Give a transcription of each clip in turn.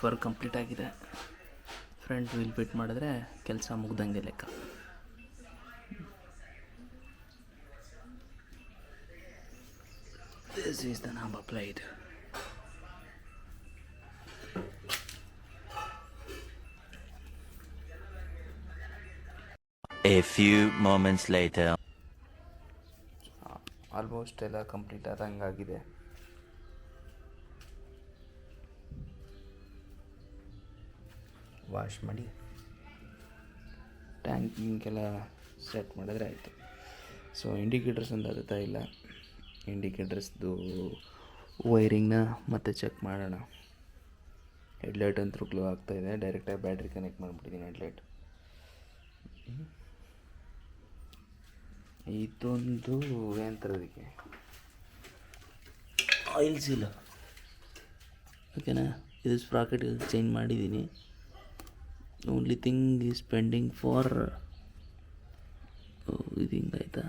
Work complete ಆಗಿದೆ. Front wheel fit ಮಾಡಿದ್ರೆ ಕೆಲಸ ಮುಗ್ದಂಗೆ ಲೆಕ್ಕ. This is the number plate. A few moments later. Almost ಎಲ್ಲ ಕಂಪ್ಲೀಟ್ ಆದಂಗಾಗಿದೆ. ವಾಶ್ ಮಾಡಿ ಟ್ಯಾಂಕಿಂಗೆಲ್ಲ ಸೆಟ್ ಮಾಡಿದ್ರೆ ಆಯಿತು. ಸೊ ಇಂಡಿಕೇಟರ್ಸ್ ಒಂದು ಹತ್ತುತ್ತಾ ಇಲ್ಲ. ಇಂಡಿಕೇಟರ್ಸ್ದು ವೈರಿಂಗ್ನ ಮತ್ತೆ ಚೆಕ್ ಮಾಡೋಣ. ಹೆಡ್ಲೈಟ್ ಅಂತೂ ಗ್ಲೋ ಆಗ್ತಾಯಿದೆ. ಡೈರೆಕ್ಟಾಗಿ ಬ್ಯಾಟ್ರಿ ಕನೆಕ್ಟ್ ಮಾಡಿಬಿಟ್ಟಿದ್ದೀನಿ ಹೆಡ್ಲೈಟ್. ಇದೊಂದು ಏನಂತಾರದಕ್ಕೆ ಆಯಿಲ್ ಸೀಲ್, ಓಕೆನಾ. ಇದು ಸ್ಪ್ರಾಕೆಟ್ ಚೇಂಜ್ ಮಾಡಿದ್ದೀನಿ. Only thing is pending for ಇದು ಹಿಂಗಾಯ್ತಾ.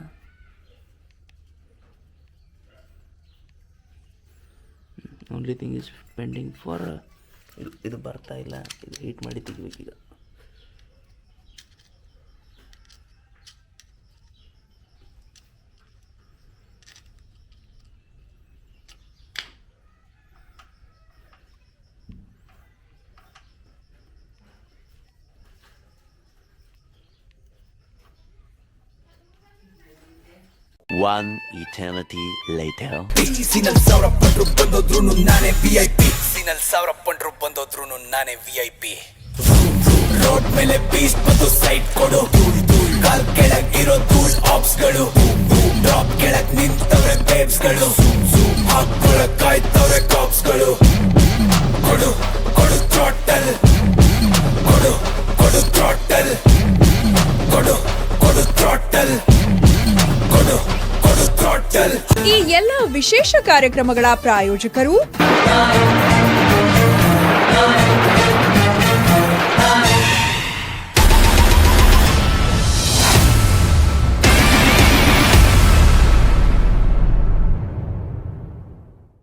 Only thing is pending for ಇದು ಬರ್ತಾ ಇಲ್ಲ. ಇದು ಹೀಟ್ ಮಾಡಿ ತೆಗಿಬೇಕೀಗ. One eternity later. ಸಿನಲ್ ಸಾವಿರ ಪಂಡ್ರು ಬಂದೋದ್ರೂ ನಾನೇ VIP. ಸಿನಲ್ ಸಾವಿರ ಪಂಡ್ರು ಬಂದೋದ್ರೂ ನಾನೇ VIP. ರೋಡ್ ಮೇಲೆ ಬೀಸ್ಟ್ ಬಂದು ಸೈಡ್ ಕೊಡು. ಕಾಲ್ ಕೆಳಗ್ ಇರೋ ಧೂಳ್ ಆಪ್ಸ್ಗಳು. ಡ್ರಾಪ್ ಕೆಳಗ್ ನಿಂತವ್ರೆ ಬೇಬ್ಸ್ಗಳು. ಹಾಕೊಳಕ್ ಕಾಯ್ತವ್ರೆ ಕಾಪ್ಸ್ಗಳು. ಕೊಡು ಕೊಡು ಥ್ರಾಟಲ್, ಕೊಡು ಕೊಡು ಥ್ರಾಟಲ್, ಕೊಡು ಕೊಡು ಥ್ರಾಟಲ್, ಕೊಡು ಕೊಡು ಥ್ರಾಟಲ್. ಈ ಎಲ್ಲ ವಿಶೇಷ ಕಾರ್ಯಕ್ರಮಗಳ ಪ್ರಾಯೋಜಕರು